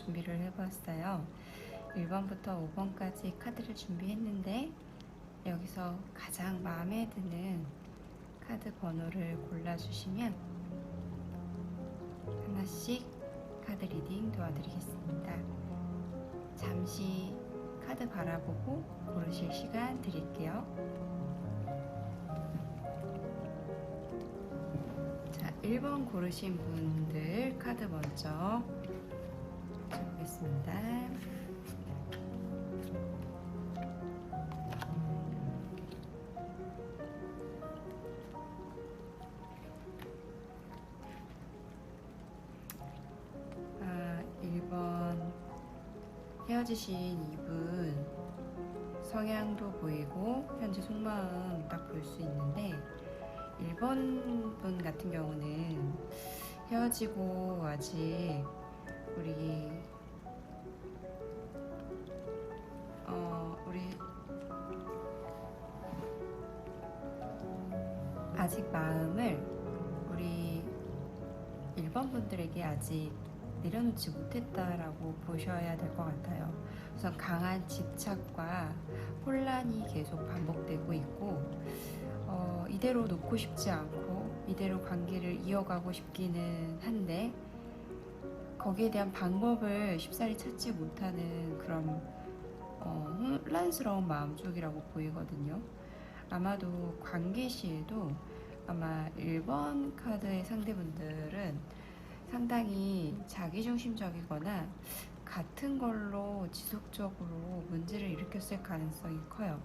준비를 해보았어요. 1번부터 5번까지 카드를 준비했는데 여기서 가장 마음에 드는 카드 번호를 골라주시면 하나씩 카드 리딩 도와드리겠습니다. 잠시 카드 바라보고 고르실 시간 드릴게요. 자, 1번 고르신 분들 카드 먼저 보겠습니다. 아, 1번 헤어지신 이분 성향도 보이고 현재 속마음 딱 볼 수 있는데 1번 분 같은 경우는 헤어지고 아직 우리 아직 마음을 우리 1번 분들에게 아직 내려놓지 못했다라고 보셔야 될 것 같아요. 우선 강한 집착과 혼란이 계속 반복되고 있고 이대로 놓고 싶지 않고 이대로 관계를 이어가고 싶기는 한데 거기에 대한 방법을 쉽사리 찾지 못하는 그런 혼란스러운 마음속이라고 보이거든요. 아마도 관계 시에도 아마 1번 카드의 상대분들은 상당히 자기중심적이거나 같은 걸로 지속적으로 문제를 일으켰을 가능성이 커요.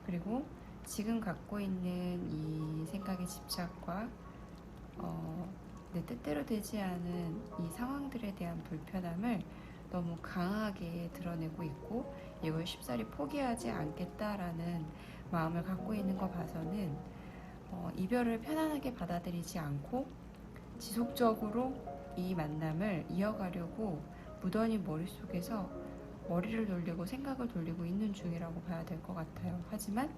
그리고 지금 갖고 있는 이 생각의 집착과 내 뜻대로 되지 않은 이 상황들에 대한 불편함을 너무 강하게 드러내고 있고 이걸 쉽사리 포기하지 않겠다라는 마음을 갖고 있는 거 봐서는 이별을 편안하게 받아들이지 않고 지속적으로 이 만남을 이어가려고 무던히 머릿속에서 머리를 돌리고 생각을 돌리고 있는 중이라고 봐야 될 것 같아요. 하지만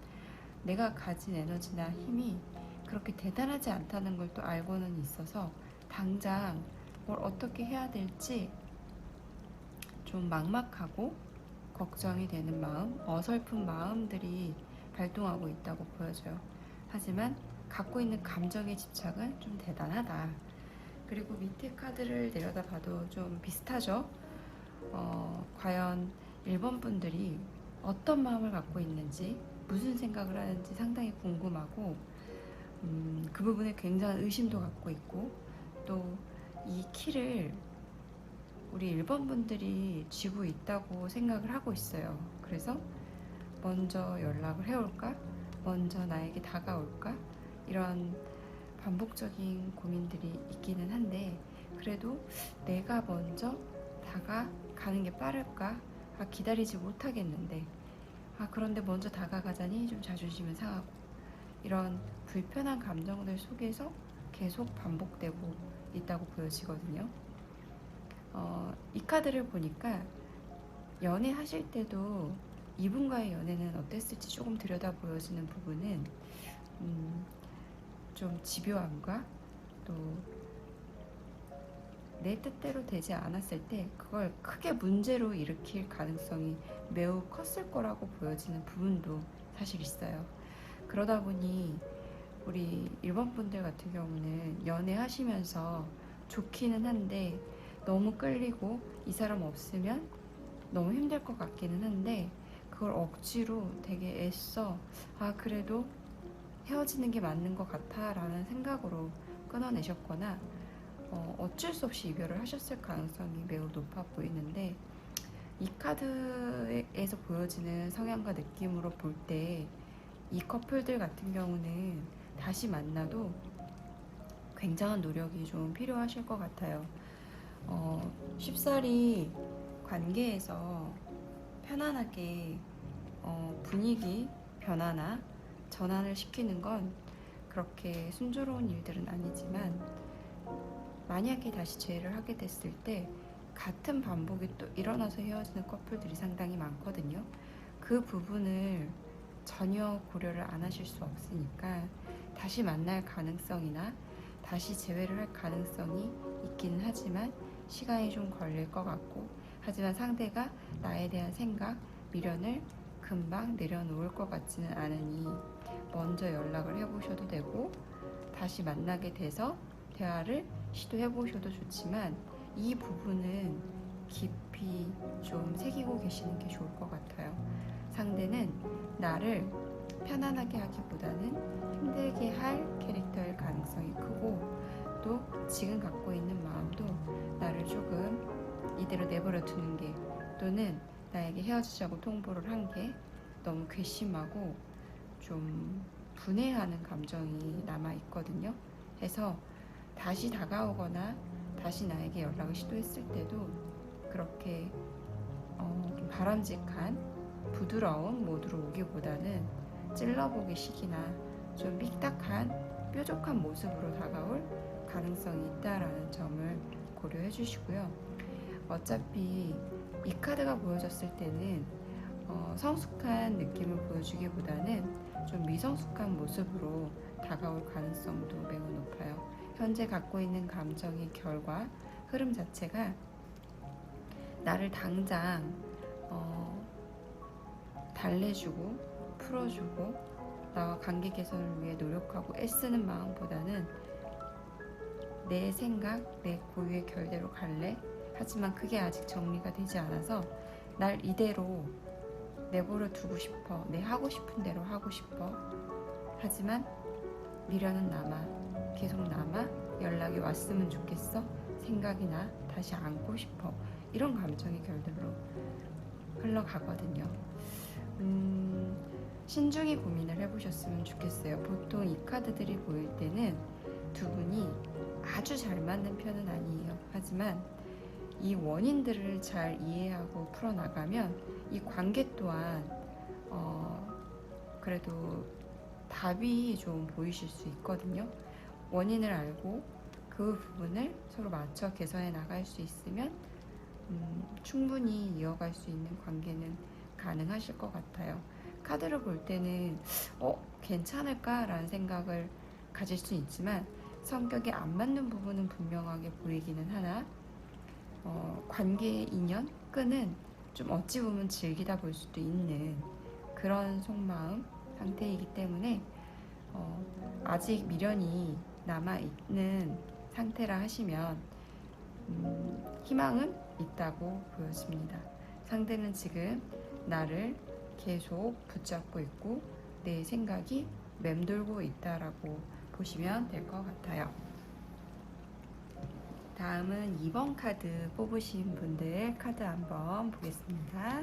내가 가진 에너지나 힘이 그렇게 대단하지 않다는 걸 또 알고는 있어서 당장 뭘 어떻게 해야 될지 좀 막막하고 걱정이 되는 마음, 어설픈 마음들이 발동하고 있다고 보여져요. 하지만 갖고 있는 감정의 집착은 좀 대단하다. 그리고 밑에 카드를 내려다봐도 좀 비슷하죠. 과연 1번 분들이 어떤 마음을 갖고 있는지 무슨 생각을 하는지 상당히 궁금하고 그 부분에 굉장한 의심도 갖고 있고 또 이 키를 우리 1번 분들이 쥐고 있다고 생각을 하고 있어요. 그래서 먼저 연락을 해올까? 먼저 나에게 다가올까? 이런 반복적인 고민들이 있기는 한데 그래도 내가 먼저 다가가는 게 빠를까? 기다리지 못하겠는데 그런데 먼저 다가가자니 좀 자존심은 상하고 이런 불편한 감정들 속에서 계속 반복되고 있다고 보여지거든요. 이 카드를 보니까 연애하실 때도 이분과의 연애는 어땠을지 조금 들여다 보여지는 부분은 좀 집요함과 또 내 뜻대로 되지 않았을 때 그걸 크게 문제로 일으킬 가능성이 매우 컸을 거라고 보여지는 부분도 사실 있어요. 그러다 보니 우리 1번 분들 같은 경우는 연애하시면서 좋기는 한데 너무 끌리고 이 사람 없으면 너무 힘들 것 같기는 한데 그걸 억지로 되게 애써 그래도 헤어지는 게 맞는 것 같아 라는 생각으로 끊어내셨거나 어쩔 수 없이 이별을 하셨을 가능성이 매우 높아 보이는데 이 카드에서 보여지는 성향과 느낌으로 볼 때 이 커플들 같은 경우는 다시 만나도 굉장한 노력이 좀 필요하실 것 같아요. 쉽사리 관계에서 편안하게 분위기 변화나 전환을 시키는 건 그렇게 순조로운 일들은 아니지만 만약에 다시 재회를 하게 됐을 때 같은 반복이 또 일어나서 헤어지는 커플들이 상당히 많거든요. 그 부분을 전혀 고려를 안 하실 수 없으니까 다시 만날 가능성이나 다시 재회를 할 가능성이 있기는 하지만 시간이 좀 걸릴 것 같고, 하지만 상대가 나에 대한 생각, 미련을 금방 내려놓을 것 같지는 않으니 먼저 연락을 해보셔도 되고, 다시 만나게 돼서 대화를 시도해보셔도 좋지만, 이 부분은 깊이 좀 새기고 계시는 게 좋을 것 같아요. 상대는 나를 편안하게 하기보다는 힘들게 할 캐릭터일 가능성이 크고, 또 지금 갖고 있는 마음도 나를 조금 이대로 내버려 두는 게, 또는 나에게 헤어지자고 통보를 한 게 너무 괘씸하고 좀 분해하는 감정이 남아 있거든요. 해서 다시 다가오거나 다시 나에게 연락을 시도했을 때도 그렇게 좀 바람직한 부드러운 모드로 오기보다는 찔러보기 식이나 좀 삐딱한 뾰족한 모습으로 다가올 가능성이 있다라는 점을 고려해 주시고요. 어차피 이 카드가 보여졌을 때는 성숙한 느낌을 보여주기보다는 좀 미성숙한 모습으로 다가올 가능성도 매우 높아요. 현재 갖고 있는 감정의 결과, 흐름 자체가 나를 당장 달래주고 풀어주고 나와 관계 개선을 위해 노력하고 애쓰는 마음보다는 내 생각, 내 고유의 결대로 갈래? 하지만 그게 아직 정리가 되지 않아서 날 이대로 내버려 두고 싶어. 내 하고 싶은 대로 하고 싶어. 하지만 미련은 남아. 계속 남아. 연락이 왔으면 좋겠어. 생각이 나. 다시 안고 싶어. 이런 감정의 결들로 흘러가거든요. 신중히 고민을 해보셨으면 좋겠어요. 보통 이 카드들이 보일 때는 두 분이 아주 잘 맞는 편은 아니에요. 하지만 이 원인들을 잘 이해하고 풀어나가면 이 관계 또한 그래도 답이 좀 보이실 수 있거든요. 원인을 알고 그 부분을 서로 맞춰 개선해 나갈 수 있으면 충분히 이어갈 수 있는 관계는 가능하실 것 같아요. 카드를 볼 때는 괜찮을까라는 생각을 가질 수 있지만 성격에 안 맞는 부분은 분명하게 보이기는 하나 관계의 인연, 끈은 좀 어찌 보면 즐기다 볼 수도 있는 그런 속마음 상태이기 때문에 아직 미련이 남아있는 상태라 하시면 희망은 있다고 보여집니다. 상대는 지금 나를 계속 붙잡고 있고 내 생각이 맴돌고 있다라고 보시면 될 것 같아요. 다음은 2번 카드 뽑으신 분들 카드 한번 보겠습니다.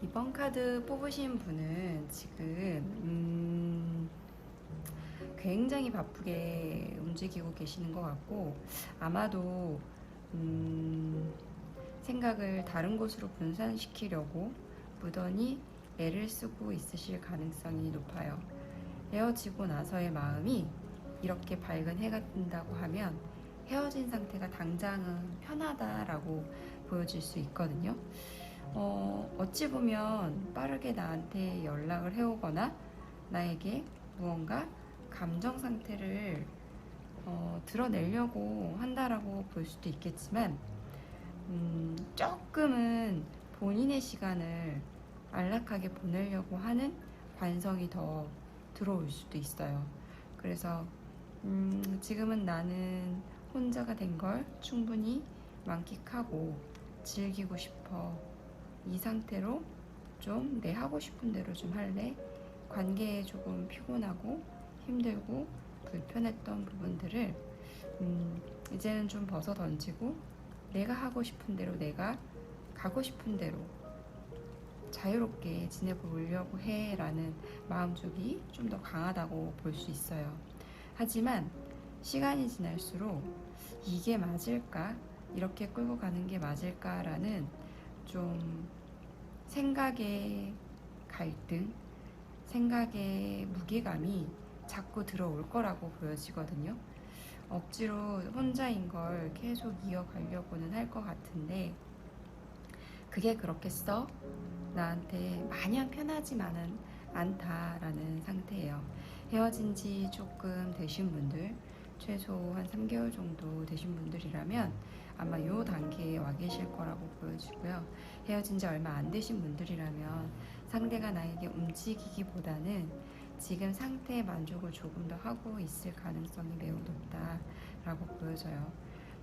이번 카드 뽑으신 분은 지금 굉장히 바쁘게 움직이고 계시는 것 같고, 아마도 생각을 다른 곳으로 분산시키려고 무던히 애를 쓰고 있으실 가능성이 높아요. 헤어지고 나서의 마음이 이렇게 밝은 해가 뜬다고 하면 헤어진 상태가 당장은 편하다라고 보여질 수 있거든요. 어찌 보면 빠르게 나한테 연락을 해오거나 나에게 무언가 감정 상태를 드러내려고 한다라고 볼 수도 있겠지만 조금은 본인의 시간을 안락하게 보내려고 하는 관성이 더 들어올 수도 있어요. 그래서 지금은 나는 혼자가 된 걸 충분히 만끽하고 즐기고 싶어. 이 상태로 좀 내 하고 싶은 대로 좀 할래? 관계에 조금 피곤하고 힘들고 불편했던 부분들을 이제는 좀 벗어 던지고 내가 하고 싶은 대로, 내가 가고 싶은 대로 자유롭게 지내보려고 해 라는 마음쪽이 좀 더 강하다고 볼 수 있어요. 하지만 시간이 지날수록 이게 맞을까? 이렇게 끌고 가는 게 맞을까? 라는 좀 생각의 갈등, 생각의 무게감이 자꾸 들어올 거라고 보여지거든요. 억지로 혼자인 걸 계속 이어가려고는 할 것 같은데 그게 그렇게 써 나한테 마냥 편하지만은 않다라는 상태예요. 헤어진 지 조금 되신 분들, 최소 한 3개월 정도 되신 분들이라면 아마 요 단계에 와 계실 거라고 보여지고요. 헤어진 지 얼마 안 되신 분들이라면 상대가 나에게 움직이기보다는 지금 상태의 만족을 조금 더 하고 있을 가능성이 매우 높다라고 보여져요.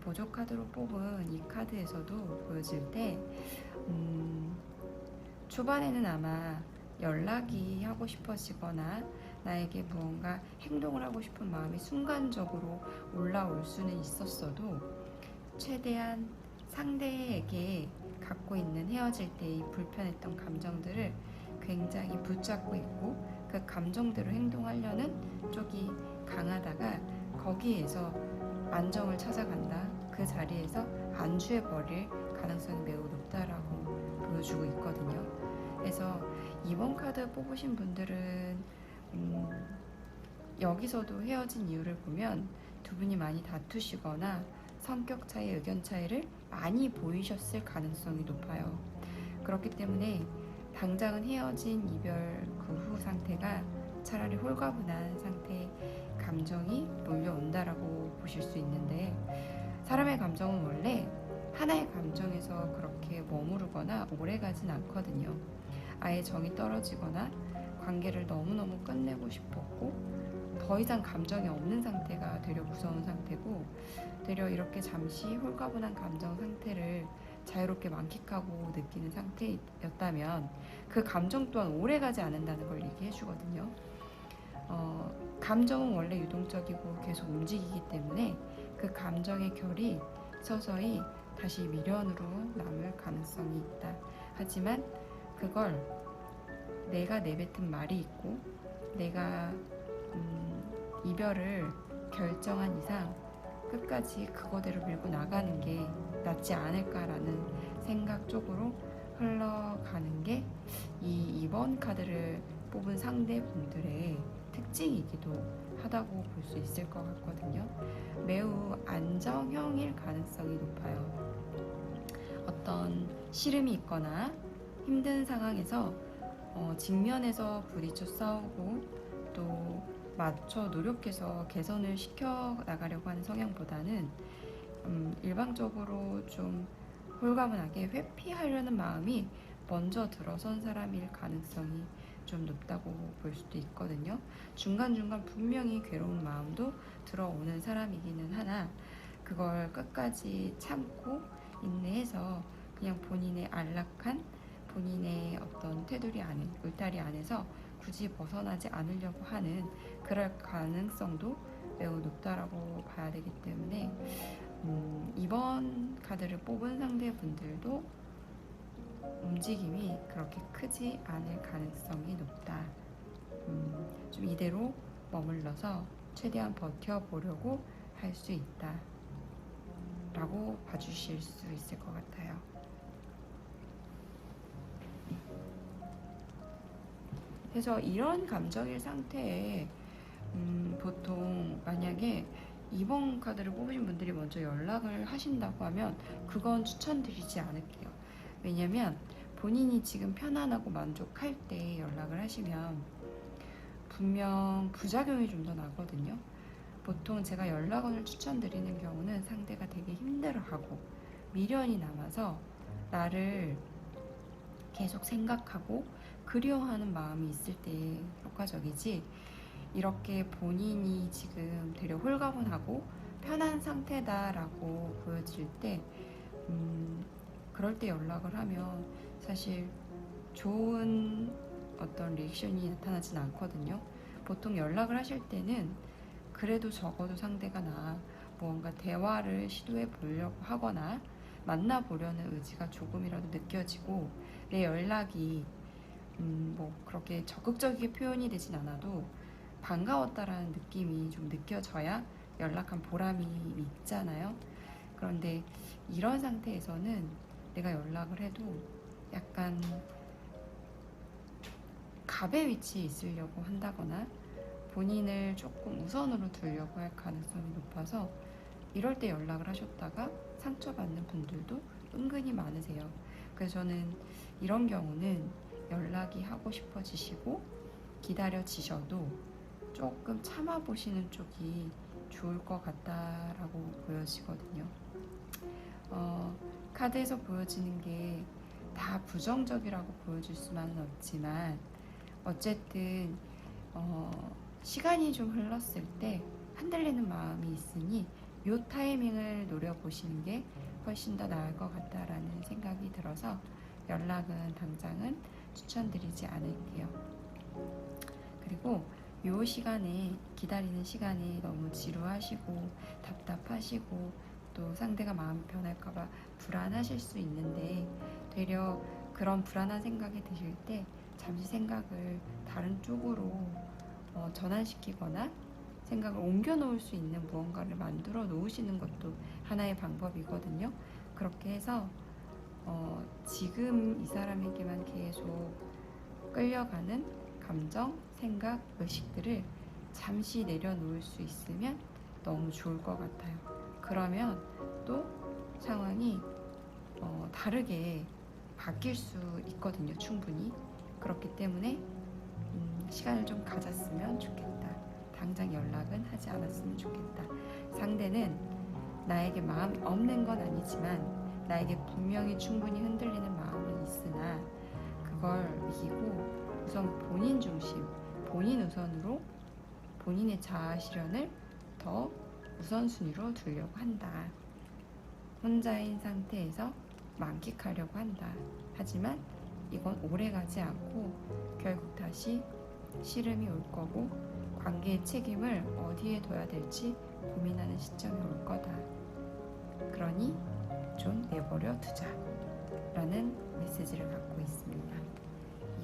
보조 카드로 뽑은 이 카드에서도 보여질 때 초반에는 아마 연락이 하고 싶어지거나 나에게 무언가 행동을 하고 싶은 마음이 순간적으로 올라올 수는 있었어도 최대한 상대에게 갖고 있는 헤어질 때의 불편했던 감정들을 굉장히 붙잡고 있고 그 감정대로 행동하려는 쪽이 강하다가 거기에서 안정을 찾아간다. 그 자리에서 안주해버릴 가능성이 매우 높다라고 보여주고 있거든요. 그래서 이번 카드 뽑으신 분들은 여기서도 헤어진 이유를 보면 두 분이 많이 다투시거나 성격 차이, 의견 차이를 많이 보이셨을 가능성이 높아요. 그렇기 때문에 당장은 헤어진 이별 그 후 상태가 차라리 홀가분한 상태의 감정이 몰려온다라고 보실 수 있는데 사람의 감정은 원래 하나의 감정에서 그렇게 머무르거나 오래가진 않거든요. 아예 정이 떨어지거나 관계를 너무너무 끝내고 싶었고 더 이상 감정이 없는 상태가 되려 무서운 상태고 되려 이렇게 잠시 홀가분한 감정 상태를 자유롭게 만끽하고 느끼는 상태였다면 그 감정 또한 오래가지 않는다는 걸 얘기해 주거든요. 감정은 원래 유동적이고 계속 움직이기 때문에 그 감정의 결이 서서히 다시 미련으로 남을 가능성이 있다. 하지만 그걸 내가 내뱉은 말이 있고 내가 이별을 결정한 이상 끝까지 그거대로 밀고 나가는 게 낫지 않을까라는 생각 쪽으로 흘러가는 게 이번 카드를 뽑은 상대분들의 특징이기도 하다고 볼 수 있을 것 같거든요. 매우 안정형일 가능성이 높아요. 어떤 시름이 있거나 힘든 상황에서 직면에서 부딪혀 싸우고 또 맞춰 노력해서 개선을 시켜 나가려고 하는 성향보다는 일방적으로 좀 홀가분하게 회피하려는 마음이 먼저 들어선 사람일 가능성이 좀 높다고 볼 수도 있거든요. 중간중간 분명히 괴로운 마음도 들어오는 사람이기는 하나 그걸 끝까지 참고 인내해서 그냥 본인의 안락한 본인의 어떤 테두리 안에 울타리 안에서 굳이 벗어나지 않으려고 하는 그럴 가능성도 매우 높다라고 봐야 되기 때문에 이번 카드를 뽑은 상대분들도 움직임이 그렇게 크지 않을 가능성이 높다. 좀 이대로 머물러서 최대한 버텨보려고 할 수 있다 라고 봐주실 수 있을 것 같아요. 그래서 이런 감정일 상태에 보통 만약에 이번 카드를 뽑으신 분들이 먼저 연락을 하신다고 하면 그건 추천드리지 않을게요. 왜냐면 본인이 지금 편안하고 만족할 때 연락을 하시면 분명 부작용이 좀 더 나거든요. 보통 제가 연락원을 추천드리는 경우는 상대가 되게 힘들어하고 미련이 남아서 나를 계속 생각하고 그리워하는 마음이 있을 때 효과적이지 이렇게 본인이 지금 되려 홀가분하고 편한 상태다라고 보여질 때 그럴 때 연락을 하면 사실 좋은 어떤 리액션이 나타나진 않거든요. 보통 연락을 하실 때는 그래도 적어도 상대가 나 무언가 대화를 시도해 보려고 하거나 만나보려는 의지가 조금이라도 느껴지고 내 연락이 뭐 그렇게 적극적이게 표현이 되진 않아도 반가웠다라는 느낌이 좀 느껴져야 연락한 보람이 있잖아요. 그런데 이런 상태에서는 내가 연락을 해도 약간 갑의 위치에 있으려고 한다거나 본인을 조금 우선으로 두려고 할 가능성이 높아서 이럴 때 연락을 하셨다가 상처받는 분들도 은근히 많으세요. 그래서 저는 이런 경우는 연락이 하고 싶어지시고 기다려지셔도 조금 참아보시는 쪽이 좋을 것 같다라고 보여지거든요. 카드에서 보여지는 게 다 부정적이라고 보여질 수만은 없지만 어쨌든 시간이 좀 흘렀을 때 흔들리는 마음이 있으니 이 타이밍을 노려보시는 게 훨씬 더 나을 것 같다라는 생각이 들어서 연락은 당장은 추천드리지 않을게요. 그리고 이 시간에, 기다리는 시간에 너무 지루하시고 답답하시고 또 상대가 마음이 변할까봐 불안하실 수 있는데, 되려 그런 불안한 생각이 드실 때 잠시 생각을 다른 쪽으로 전환시키거나 생각을 옮겨 놓을 수 있는 무언가를 만들어 놓으시는 것도 하나의 방법이거든요. 그렇게 해서 지금 이 사람에게만 계속 끌려가는 감정, 생각, 의식들을 잠시 내려놓을 수 있으면 너무 좋을 것 같아요. 그러면 또 상황이 다르게 바뀔 수 있거든요, 충분히. 그렇기 때문에 시간을 좀 가졌으면 좋겠다. 당장 연락은 하지 않았으면 좋겠다. 상대는 나에게 마음이 없는 건 아니지만 나에게 분명히 충분히 흔들리는 마음이 있으나 그걸 이기고 우선 본인 중심, 본인 우선으로 본인의 자아 실현을 더 우선순위로 두려고 한다. 혼자인 상태에서 만끽하려고 한다. 하지만 이건 오래가지 않고 결국 다시 시름이 올 거고 관계의 책임을 어디에 둬야 될지 고민하는 시점이 올 거다. 그러니 좀 내버려 두자 라는 메시지를 갖고 있습니다.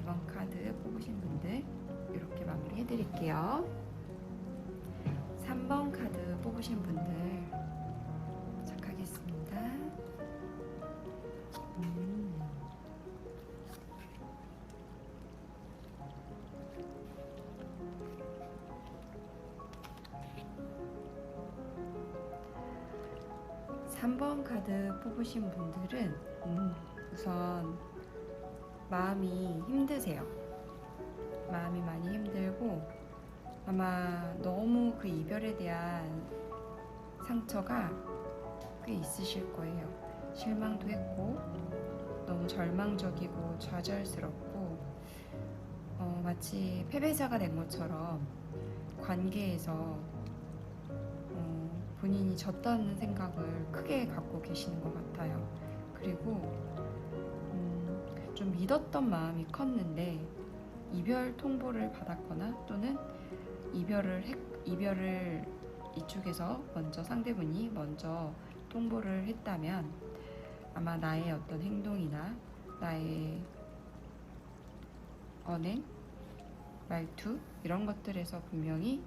이번 카드 뽑으신 분들 이렇게 마무리 해드릴게요. 3번 카드 뽑으신 분들 시작하겠습니다. 3번 카드 뽑으신 분들은 우선 마음이 힘드세요. 마음이 많이 힘들고 아마 너무 그 이별에 대한 상처가 꽤 있으실 거예요. 실망도 했고 너무 절망적이고 좌절스럽고 마치 패배자가 된 것처럼 관계에서 본인이 졌다는 생각을 크게 갖고 계시는 것 같아요. 그리고 좀 믿었던 마음이 컸는데 이별 통보를 받았거나 또는 이별을 이쪽에서 먼저 상대분이 먼저 통보를 했다면 아마 나의 어떤 행동이나 나의 언행, 말투 이런 것들에서 분명히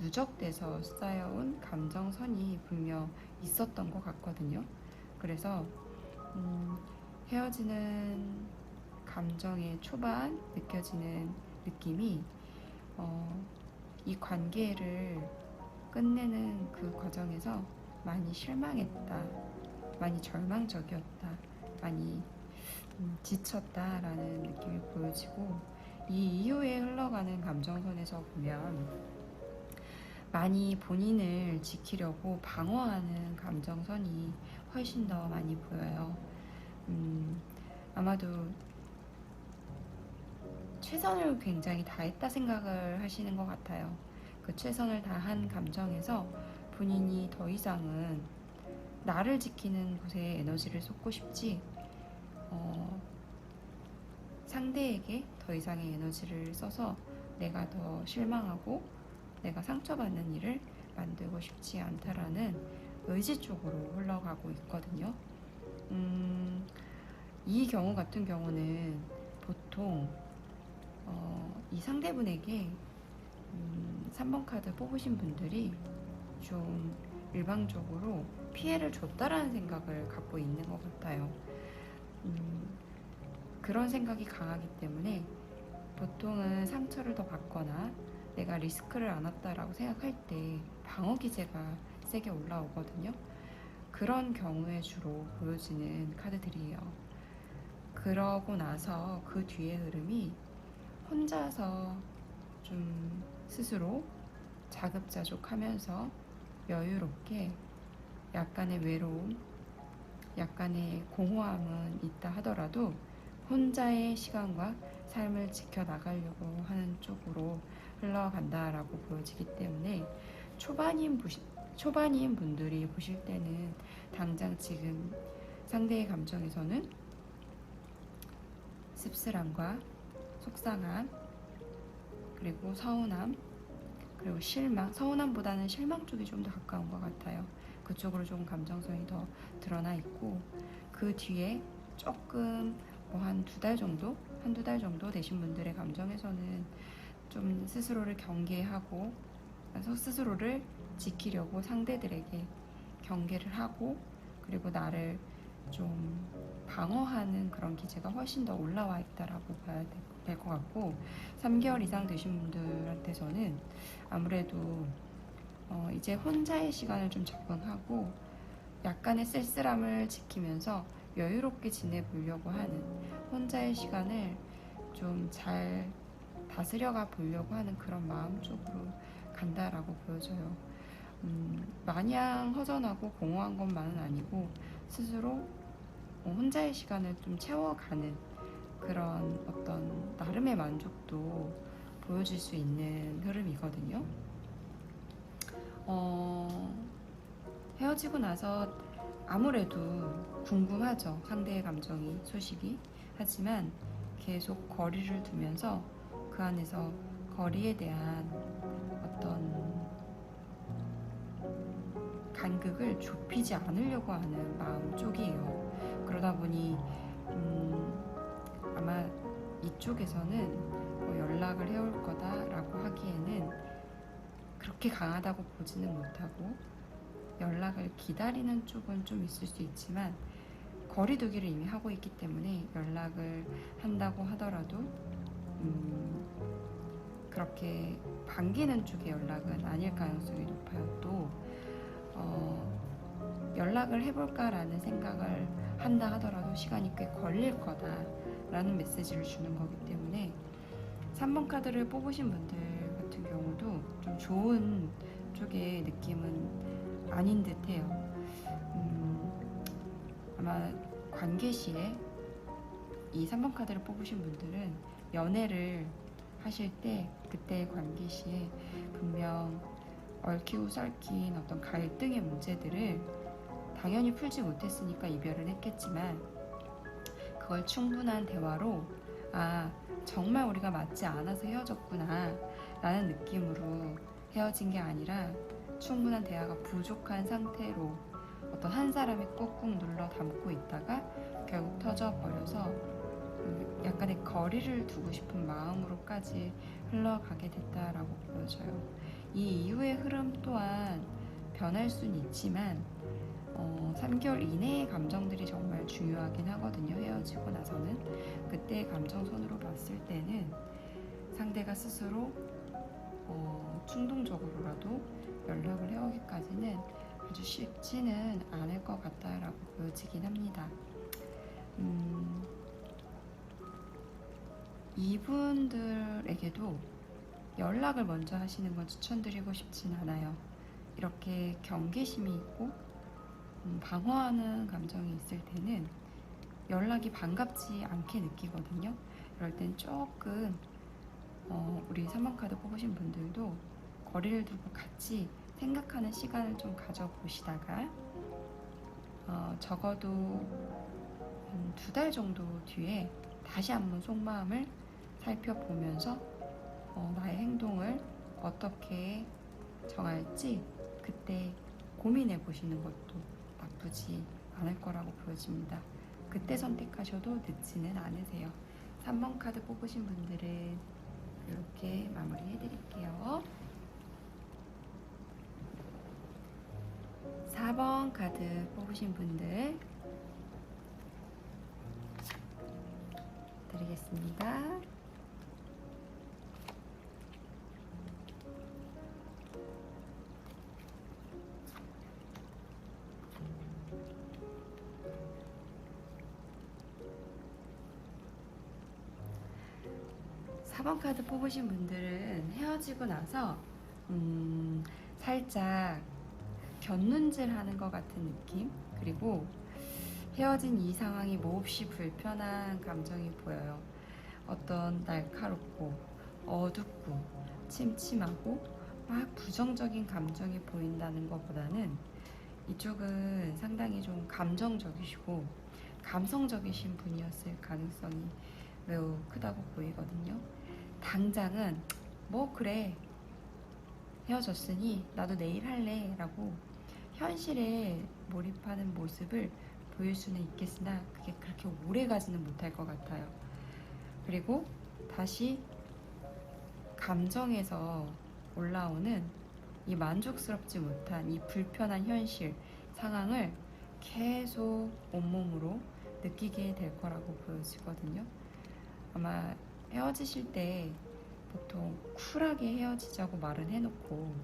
누적돼서 쌓여온 감정선이 분명 있었던 것 같거든요. 그래서 헤어지는 감정의 초반 느껴지는 느낌이 이 관계를 끝내는 그 과정에서 많이 실망했다, 많이 절망적이었다, 많이 지쳤다라는 느낌이 보여지고, 이 이후에 흘러가는 감정선에서 보면 많이 본인을 지키려고 방어하는 감정선이 훨씬 더 많이 보여요. 아마도 최선을 굉장히 다했다 생각을 하시는 것 같아요. 그 최선을 다한 감정에서 본인이 더 이상은 나를 지키는 곳에 에너지를 쏟고 싶지 상대에게 더 이상의 에너지를 써서 내가 더 실망하고 내가 상처받는 일을 만들고 싶지 않다라는 의지 쪽으로 흘러가고 있거든요. 이 경우 같은 경우는 보통 이 상대분에게 3번 카드 뽑으신 분들이 좀 일방적으로 피해를 줬다라는 생각을 갖고 있는 것 같아요. 그런 생각이 강하기 때문에 보통은 상처를 더 받거나 내가 리스크를 안았다라고 생각할 때 방어 기제가 세게 올라오거든요. 그런 경우에 주로 보여지는 카드들이에요. 그러고 나서 그 뒤에 흐름이 혼자서 좀 스스로 자급자족하면서 여유롭게 약간의 외로움, 약간의 공허함은 있다 하더라도 혼자의 시간과 삶을 지켜나가려고 하는 쪽으로 흘러간다라고 보여지기 때문에 초반인 분들이 보실 때는 당장 지금 상대의 감정에서는 씁쓸함과 속상함, 그리고 서운함, 그리고 실망, 서운함보다는 실망 쪽이 좀 더 가까운 것 같아요. 그쪽으로 좀 감정성이 더 드러나 있고, 그 뒤에 조금 뭐 한 두 달 정도? 한두 달 정도 되신 분들의 감정에서는 좀 스스로를 경계하고, 스스로를 지키려고 상대들에게 경계를 하고, 그리고 나를 좀 방어하는 그런 기제가 훨씬 더 올라와 있다라고 봐야 될 것 같고, 3개월 이상 되신 분들한테서는 아무래도 이제 혼자의 시간을 좀 적응하고 약간의 쓸쓸함을 지키면서 여유롭게 지내보려고 하는, 혼자의 시간을 좀 잘 다스려가 보려고 하는 그런 마음 쪽으로 간다라고 보여져요. 마냥 허전하고 공허한 것만은 아니고 스스로 혼자의 시간을 좀 채워가는 그런 어떤 나름의 만족도 보여줄 수 있는 흐름이거든요. 헤어지고 나서 아무래도 궁금하죠. 상대의 감정이, 소식이. 하지만 계속 거리를 두면서 그 안에서 거리에 대한 어떤 간극을 좁히지 않으려고 하는 마음 쪽이에요. 그러다 보니 아마 이쪽에서는 뭐 연락을 해올 거다라고 하기에는 그렇게 강하다고 보지는 못하고, 연락을 기다리는 쪽은 좀 있을 수 있지만 거리두기를 이미 하고 있기 때문에 연락을 한다고 하더라도 그렇게 반기는 쪽의 연락은 아닐 가능성이 높아요. 또 연락을 해볼까라는 생각을 한다 하더라도 시간이 꽤 걸릴 거다라는 메시지를 주는 거기 때문에 3번 카드를 뽑으신 분들 같은 경우도 좀 좋은 쪽의 느낌은 아닌 듯해요. 아마 관계 시에 이 3번 카드를 뽑으신 분들은 연애를 하실 때 그때의 관계 시에 분명 얽히고 썰킨 어떤 갈등의 문제들을 당연히 풀지 못했으니까 이별을 했겠지만, 그걸 충분한 대화로 정말 우리가 맞지 않아서 헤어졌구나 라는 느낌으로 헤어진 게 아니라 충분한 대화가 부족한 상태로 어떤 한 사람이 꾹꾹 눌러 담고 있다가 결국 터져버려서 약간의 거리를 두고 싶은 마음으로까지 흘러가게 됐다라고 보여져요. 이 이후의 흐름 또한 변할 수는 있지만 3개월 이내의 감정들이 정말 중요하긴 하거든요. 헤어지고 나서는 그때의 감정선으로 봤을 때는 상대가 스스로 충동적으로라도 연락을 해오기까지는 아주 쉽지는 않을 것 같다라고 보여지긴 합니다. 이분들에게도 연락을 먼저 하시는 건 추천드리고 싶진 않아요. 이렇게 경계심이 있고 방어하는 감정이 있을 때는 연락이 반갑지 않게 느끼거든요. 이럴 땐 조금 우리 3번 카드 뽑으신 분들도 거리를 두고 같이 생각하는 시간을 좀 가져보시다가 적어도 한 2달 정도 뒤에 다시 한번 속마음을 살펴보면서 나의 행동을 어떻게 정할지 그때 고민해 보시는 것도 나쁘지 않을 거라고 보여집니다. 그때 선택하셔도 늦지는 않으세요. 3번 카드 뽑으신 분들은 이렇게 마무리해 드릴게요. 4번 카드 뽑으신 분들 드리겠습니다. 4번 카드 뽑으신 분들은 헤어지고 나서 살짝 견눈질 하는 것 같은 느낌, 그리고 헤어진 이 상황이 몹시 불편한 감정이 보여요. 어떤 날카롭고 어둡고 침침하고 막 부정적인 감정이 보인다는 것보다는 이쪽은 상당히 좀 감정적이시고 감성적이신 분이었을 가능성이 매우 크다고 보이거든요. 당장은 뭐 그래 헤어졌으니 나도 내일 할래 라고 현실에 몰입하는 모습을 보일 수는 있겠으나 그게 그렇게 오래 가지는 못할 것 같아요. 그리고 다시 감정에서 올라오는 이 만족스럽지 못한 이 불편한 현실 상황을 계속 온몸으로 느끼게 될 거라고 보여지거든요. 아마 헤어지실 때 보통 쿨하게 헤어지자고 말은 해놓고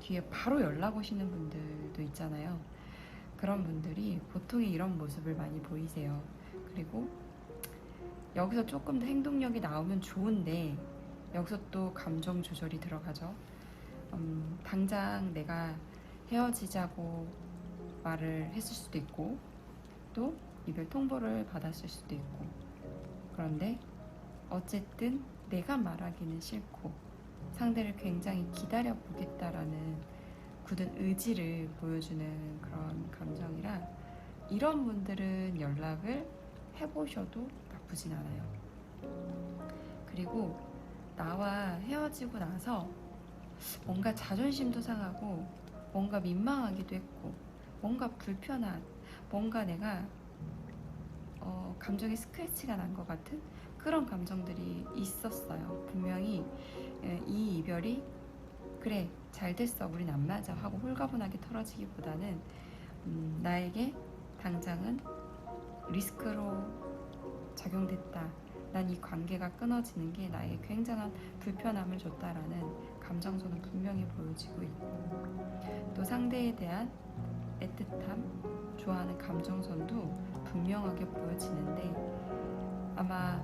뒤에 바로 연락 오시는 분들도 있잖아요. 그런 분들이 보통 이런 모습을 많이 보이세요. 그리고 여기서 조금 더 행동력이 나오면 좋은데 여기서 또 감정 조절이 들어가죠. 당장 내가 헤어지자고 말을 했을 수도 있고 또 이별 통보를 받았을 수도 있고, 그런데 어쨌든 내가 말하기는 싫고 상대를 굉장히 기다려 보겠다라는 굳은 의지를 보여주는 그런 감정이라 이런 분들은 연락을 해보셔도 나쁘진 않아요. 그리고 나와 헤어지고 나서 뭔가 자존심도 상하고 뭔가 민망하기도 했고 뭔가 불편한, 뭔가 내가 감정의 스크래치가 난 것 같은 그런 감정들이 있었어요. 분명히 이 이별이 그래 잘 됐어 우린 안 맞아 하고 홀가분하게 털어지기보다는 나에게 당장은 리스크로 작용됐다, 난 이 관계가 끊어지는 게 나에게 굉장한 불편함을 줬다라는 감정선은 분명히 보여지고 있고, 또 상대에 대한 애틋함, 좋아하는 감정선도 분명하게 보여지는데 아마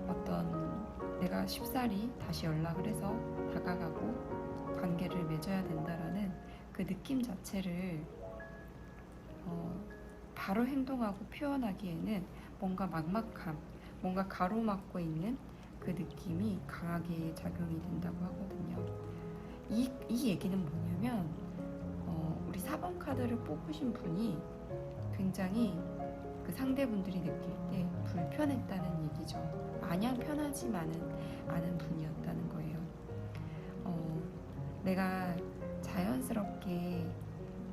어떤 내가 쉽사리 다시 연락을 해서 다가가고 관계를 맺어야 된다라는 그 느낌 자체를 바로 행동하고 표현하기에는 뭔가 막막함, 뭔가 가로막고 있는 그 느낌이 강하게 작용이 된다고 하거든요. 이 얘기는 뭐냐면 우리 4번 카드를 뽑으신 분이 굉장히 그 상대분들이 느낄 때 불편했다는 얘기죠. 마냥 편하지만은 않은 분이었다는 거예요. 내가 자연스럽게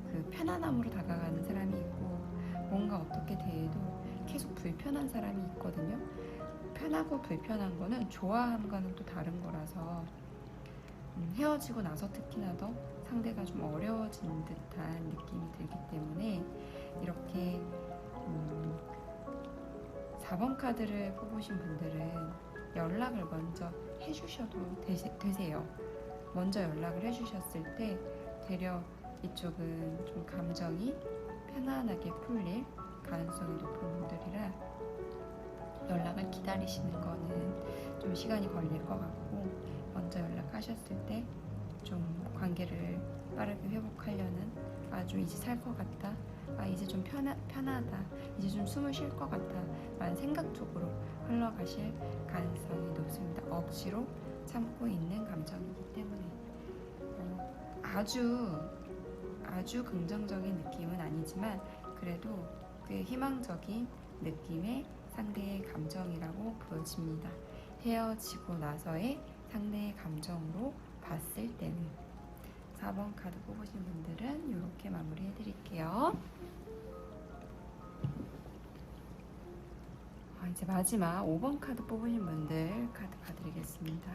그 편안함으로 다가가는 사람이 있고 뭔가 어떻게 대해도 계속 불편한 사람이 있거든요. 편하고 불편한 거는 좋아함과는 또 다른 거라서 헤어지고 나서 특히나 더 상대가 좀 어려워지는 듯한 느낌이 들기 때문에 이렇게 4번 카드를 뽑으신 분들은 연락을 먼저 해주셔도 되세요. 먼저 연락을 해주셨을 때 되려 이쪽은 좀 감정이 편안하게 풀릴 가능성이 높은 분들이라 연락을 기다리시는 거는 좀 시간이 걸릴 것 같고, 먼저 연락하셨을 때 좀 관계를 빠르게 회복하려는 좀 이제 살 것 같다, 이제 좀 편하다, 이제 좀 숨을 쉴 것 같다 라는 생각 쪽으로 흘러가실 가능성이 높습니다. 억지로 참고 있는 감정이기 때문에 아주 긍정적인 느낌은 아니지만 그래도 꽤 희망적인 느낌의 상대의 감정이라고 보여집니다. 헤어지고 나서의 상대의 감정으로 봤을 때는 4번 카드 뽑으신 분들은 이렇게 마무리해 드릴게요. 이제 마지막 5번 카드 뽑으신 분들 카드 봐드리겠습니다.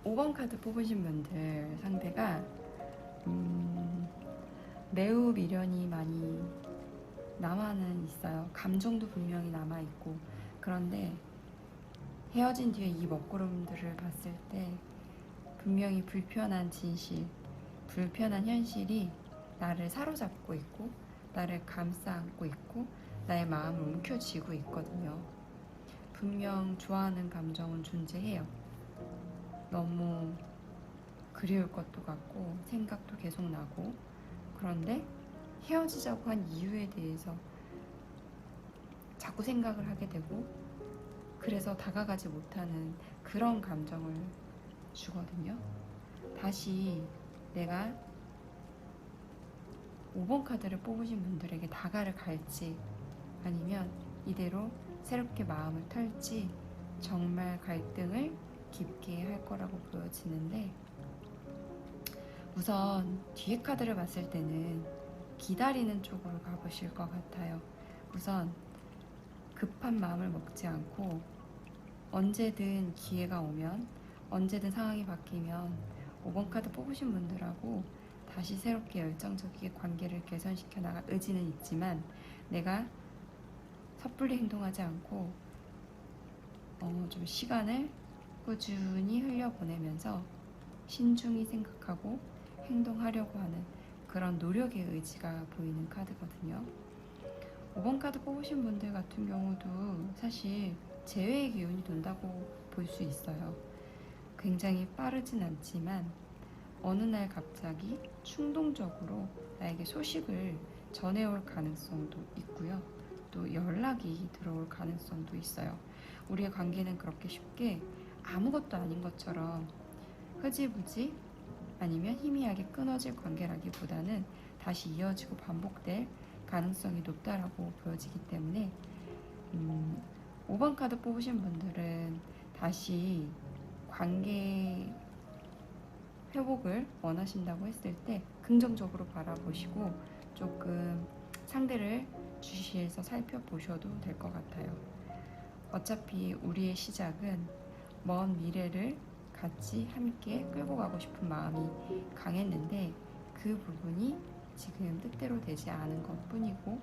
5번 카드 뽑으신 분들 상대가 매우 미련이 많이 남아는 있어요. 감정도 분명히 남아있고, 그런데 헤어진 뒤에 이 먹구름들을 봤을 때 분명히 불편한 진실, 불편한 현실이 나를 사로잡고 있고 나를 감싸 안고 있고 나의 마음을 움켜쥐고 있거든요. 분명 좋아하는 감정은 존재해요. 너무 그리울 것도 같고 생각도 계속 나고, 그런데 헤어지자고 한 이유에 대해서 자꾸 생각을 하게 되고, 그래서 다가가지 못하는 그런 감정을 주거든요. 다시 내가 5번 카드를 뽑으신 분들에게 다가를 갈지 아니면 이대로 새롭게 마음을 털지 정말 갈등을 깊게 할 거라고 보여지는데, 우선 뒤에 카드를 봤을 때는 기다리는 쪽으로 가보실 것 같아요. 우선 급한 마음을 먹지 않고 언제든 기회가 오면, 언제든 상황이 바뀌면 5번 카드 뽑으신 분들하고 다시 새롭게 열정적이게 관계를 개선시켜 나갈 의지는 있지만, 내가 섣불리 행동하지 않고 좀 시간을 꾸준히 흘려보내면서 신중히 생각하고 행동하려고 하는 그런 노력의 의지가 보이는 카드거든요. 5번 카드 뽑으신 분들 같은 경우도 사실 재회의 기운이 돈다고 볼 수 있어요. 굉장히 빠르진 않지만 어느 날 갑자기 충동적으로 나에게 소식을 전해올 가능성도 있고요. 또 연락이 들어올 가능성도 있어요. 우리의 관계는 그렇게 쉽게 아무것도 아닌 것처럼 흐지부지 아니면 희미하게 끊어질 관계라기보다는 다시 이어지고 반복될 가능성이 높다라고 보여지기 때문에 5번 카드 뽑으신 분들은 다시 관계 회복을 원하신다고 했을 때 긍정적으로 바라보시고 조금 상대를 주시해서 살펴보셔도 될 것 같아요. 어차피 우리의 시작은 먼 미래를 같이 함께 끌고 가고 싶은 마음이 강했는데 그 부분이 지금 뜻대로 되지 않은 것 뿐이고,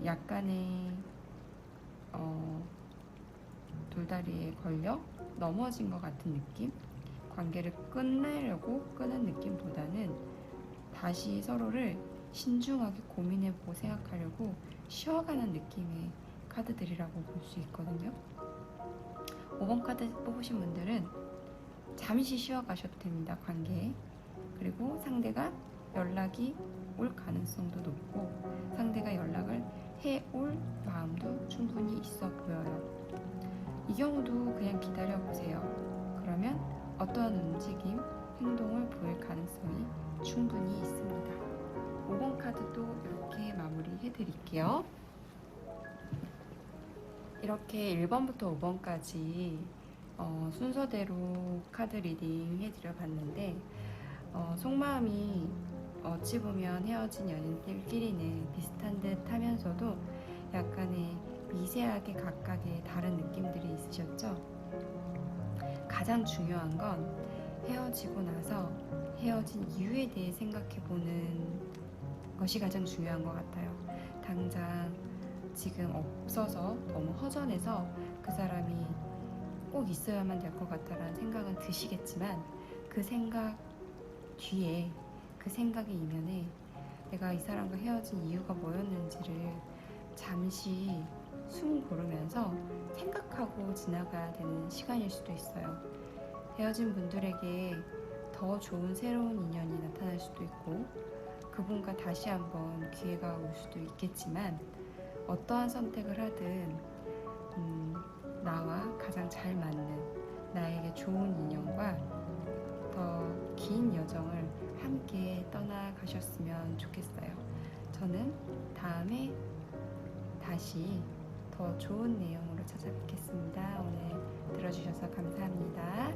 약간의 돌다리에 걸려 넘어진 것 같은 느낌? 관계를 끝내려고 끄는 느낌보다는 다시 서로를 신중하게 고민해보고 생각하려고 쉬어가는 느낌의 카드들이라고 볼 수 있거든요. 5번 카드 뽑으신 분들은 잠시 쉬어가셔도 됩니다, 관계에. 그리고 상대가 연락이 올 가능성도 높고 상대가 연락을 해올 마음도 충분히 있어 보여요. 이 경우도 그냥 기다려보세요. 그러면 어떠한 움직임, 행동을 보일 가능성이 충분히 있습니다. 5번 카드도 이렇게 마무리해 드릴게요. 이렇게 1번부터 5번까지 순서대로 카드 리딩 해드려 봤는데, 속마음이 어찌 보면 헤어진 연인들끼리는 비슷한 듯 하면서도 약간의 미세하게 각각의 다른 느낌들이 있으셨죠? 가장 중요한 건 헤어지고 나서 헤어진 이유에 대해 생각해보는 것이 가장 중요한 것 같아요. 당장 지금 없어서 너무 허전해서 그 사람이 꼭 있어야만 될 것 같다라는 생각은 드시겠지만, 그 생각 뒤에, 그 생각의 이면에 내가 이 사람과 헤어진 이유가 뭐였는지를 잠시 숨 고르면서 생각하고 지나가야 되는 시간일 수도 있어요. 헤어진 분들에게 더 좋은 새로운 인연이 나타날 수도 있고 그분과 다시 한번 기회가 올 수도 있겠지만, 어떠한 선택을 하든 나와 가장 잘 맞는 나에게 좋은 인연과 더 긴 여정을 함께 떠나가셨으면 좋겠어요. 저는 다음에 다시 더 좋은 내용으로 찾아뵙겠습니다. 오늘 들어주셔서 감사합니다.